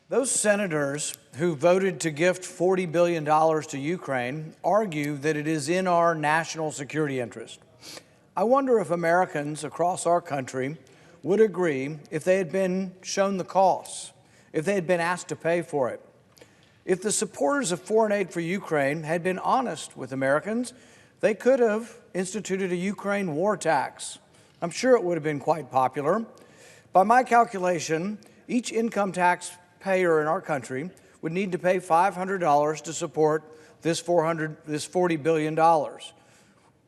Those senators who voted to gift $40 billion to Ukraine argue that it is in our national security interest. I wonder if Americans across our country would agree if they had been shown the costs, if they had been asked to pay for it. If the supporters of foreign aid for Ukraine had been honest with Americans, they could have instituted a Ukraine war tax. I'm sure it would have been quite popular. By my calculation, each income tax payer in our country would need to pay $500 to support this $40 billion,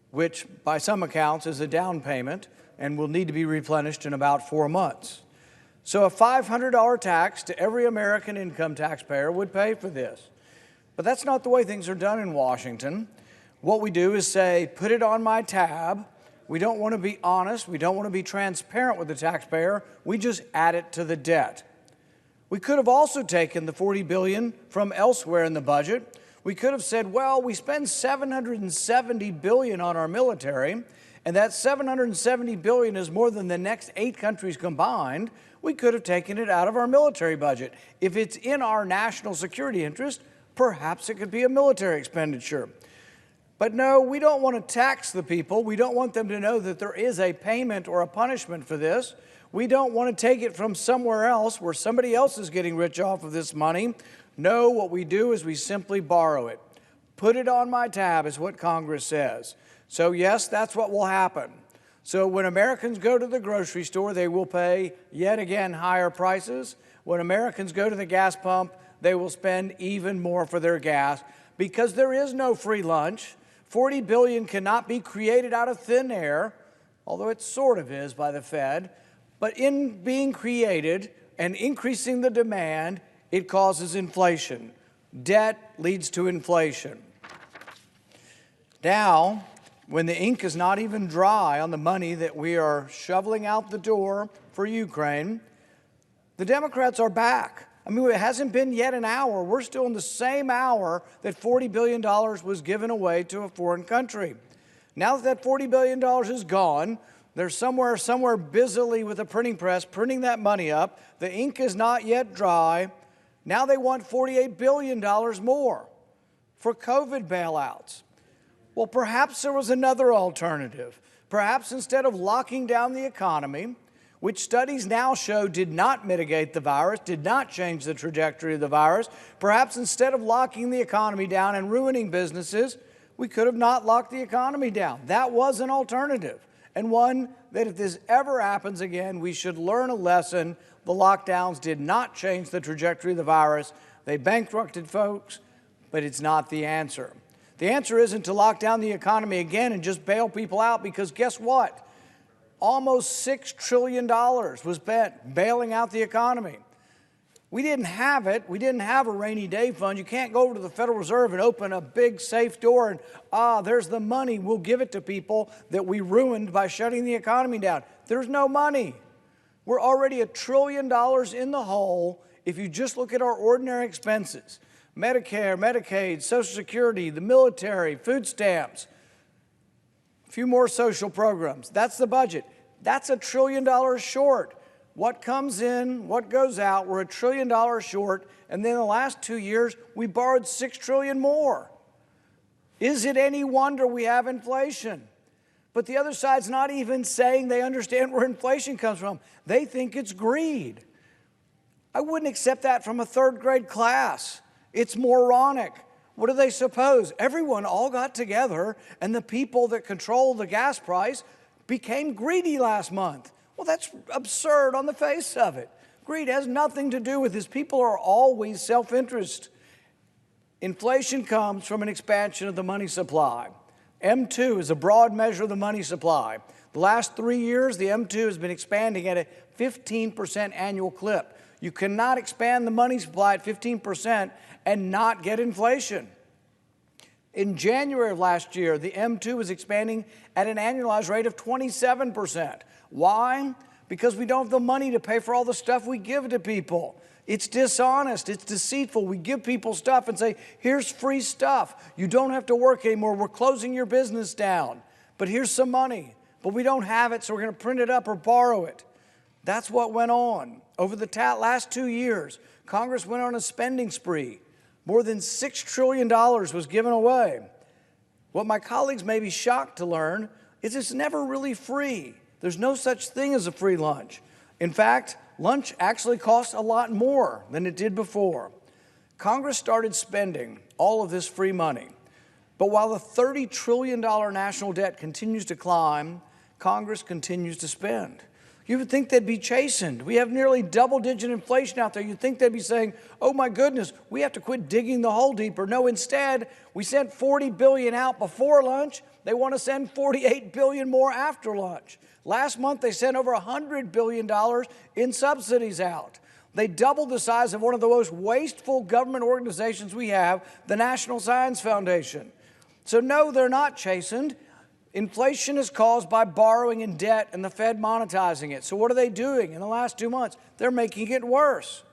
which by some accounts is a down payment and will need to be replenished in about 4 months. So a $500 tax to every American income taxpayer would pay for this. But that's not the way things are done in Washington. What we do is say, put it on my tab. We don't want to be honest. We don't want to be transparent with the taxpayer. We just add it to the debt. We could have also taken the $40 billion from elsewhere in the budget. We could have said, well, we spend $770 billion on our military, and that $770 billion is more than the next 8 countries combined. We could have taken it out of our military budget. If it's in our national security interest, perhaps it could be a military expenditure. But no, we don't want to tax the people. We don't want them to know that there is a payment or a punishment for this. We don't want to take it from somewhere else where somebody else is getting rich off of this money. No, what we do is we simply borrow it. Put it on my tab is what Congress says. So yes, that's what will happen. So when Americans go to the grocery store, they will pay yet again higher prices. When Americans go to the gas pump, they will spend even more for their gas because there is no free lunch. $40 billion cannot be created out of thin air, although it sort of is by the Fed. But in being created and increasing the demand, it causes inflation. Debt leads to inflation. Now, when the ink is not even dry on the money that we are shoveling out the door for Ukraine, the Democrats are back. I mean, it hasn't been yet an hour. We're still in the same hour that $40 billion was given away to a foreign country. Now that $40 billion is gone, they're somewhere busily with a printing press printing that money up. The ink is not yet dry. Now they want $48 billion more for COVID bailouts. Well, perhaps there was another alternative. Perhaps instead of locking down the economy, which studies now show did not mitigate the virus, did not change the trajectory of the virus, perhaps instead of locking the economy down and ruining businesses, we could have not locked the economy down. That was an alternative, and one that if this ever happens again, we should learn a lesson. The lockdowns did not change the trajectory of the virus. They bankrupted folks, but it's not the answer. The answer isn't to lock down the economy again and just bail people out, because guess what? Almost $6 trillion was spent bailing out the economy. We didn't have it. We didn't have a rainy day fund. You can't go over to the Federal Reserve and open a big safe door and, there's the money. We'll give it to people that we ruined by shutting the economy down. There's no money. We're already $1 trillion in the hole if you just look at our ordinary expenses. Medicare, Medicaid, Social Security, the military, food stamps, a few more social programs. That's the budget. That's $1 trillion short. What comes in, what goes out, we're $1 trillion short, and then in the last 2 years, we borrowed $6 trillion more. Is it any wonder we have inflation? But the other side's not even saying they understand where inflation comes from. They think it's greed. I wouldn't accept that from a third-grade class. It's moronic. What do they suppose? Everyone all got together, and the people that control the gas price became greedy last month. Well, that's absurd on the face of it. Greed has nothing to do with this. People are always self-interest. Inflation comes from an expansion of the money supply. M2 is a broad measure of the money supply. The last 3 years, the M2 has been expanding at a 15% annual clip. You cannot expand the money supply at 15% and not get inflation. In January of last year, the M2 was expanding at an annualized rate of 27%. Why? Because we don't have the money to pay for all the stuff we give to people. It's dishonest. It's deceitful. We give people stuff and say, here's free stuff. You don't have to work anymore. We're closing your business down. But here's some money. But we don't have it, so we're going to print it up or borrow it. That's what went on. Over the last 2 years, Congress went on a spending spree. More than $6 trillion was given away. What my colleagues may be shocked to learn is it's never really free. There's no such thing as a free lunch. In fact, lunch actually costs a lot more than it did before. Congress started spending all of this free money. But while the $30 trillion national debt continues to climb, Congress continues to spend. You would think they'd be chastened. We have nearly double-digit inflation out there. You'd think they'd be saying, oh my goodness, we have to quit digging the hole deeper. No, instead, we sent $40 billion out before lunch. They want to send $48 billion more after lunch. Last month, they sent over $100 billion in subsidies out. They doubled the size of one of the most wasteful government organizations we have, the National Science Foundation. So no, they're not chastened. Inflation is caused by borrowing and debt and the Fed monetizing it. So what are they doing in the last 2 months? They're making it worse.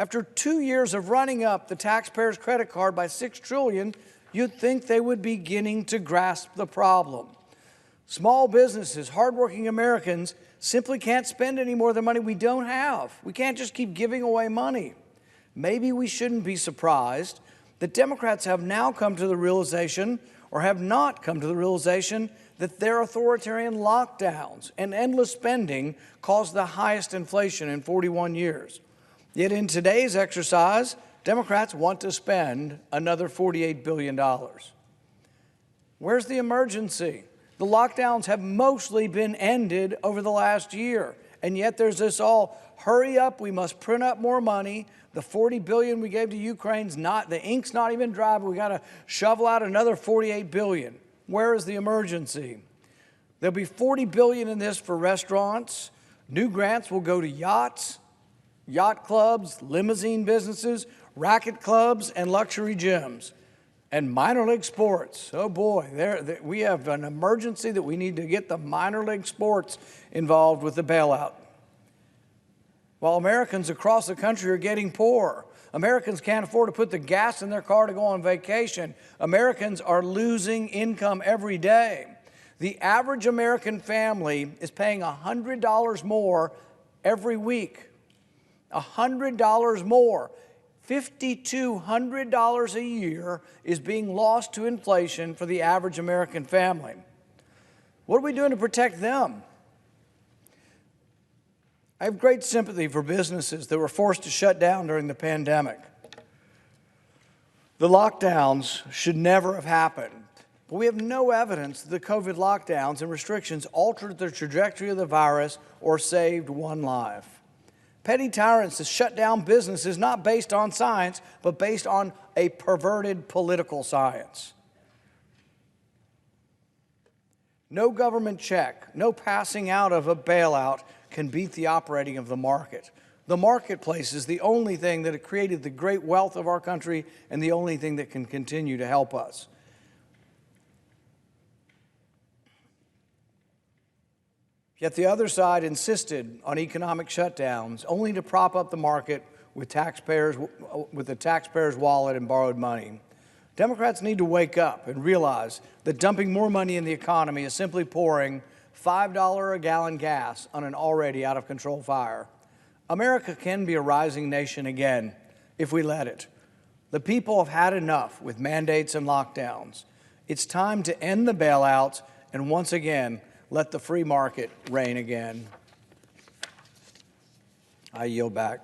After 2 years of running up the taxpayers' credit card by $6 trillion, you'd think they would be beginning to grasp the problem. Small businesses, hardworking Americans simply can't spend any more of the money we don't have. We can't just keep giving away money. Maybe we shouldn't be surprised that Democrats have now come to the realization, or have not come to the realization, that their authoritarian lockdowns and endless spending caused the highest inflation in 41 years. Yet in today's exercise, Democrats want to spend another $48 billion. Where's the emergency? The lockdowns have mostly been ended over the last year, and yet there's this all, hurry up, we must print up more money. The $40 billion we gave to Ukraine's not, the ink's not even dry, but we got to shovel out another $48 billion. Where is the emergency? There'll be $40 billion in this for restaurants. New grants will go to yachts, yacht clubs, limousine businesses, racket clubs, and luxury gyms. And minor league sports. Oh boy, we have an emergency that we need to get the minor league sports involved with the bailout. While Americans across the country are getting poor, Americans can't afford to put the gas in their car to go on vacation. Americans are losing income every day. The average American family is paying $100 more every week. $100 more. $5,200 a year is being lost to inflation for the average American family. What are we doing to protect them? I have great sympathy for businesses that were forced to shut down during the pandemic. The lockdowns should never have happened, but we have no evidence that the COVID lockdowns and restrictions altered the trajectory of the virus or saved one life. Petty tyrants that shut down businesses not based on science, but based on a perverted political science. No government check, no passing out of a bailout can beat the operating of the market. The marketplace is the only thing that created the great wealth of our country and the only thing that can continue to help us. Yet the other side insisted on economic shutdowns only to prop up the market with the taxpayer's wallet and borrowed money. Democrats need to wake up and realize that dumping more money in the economy is simply pouring $5 a gallon gas on an already out-of-control fire. America can be a rising nation again if we let it. The people have had enough with mandates and lockdowns. It's time to end the bailouts and once again let the free market reign again. I yield back.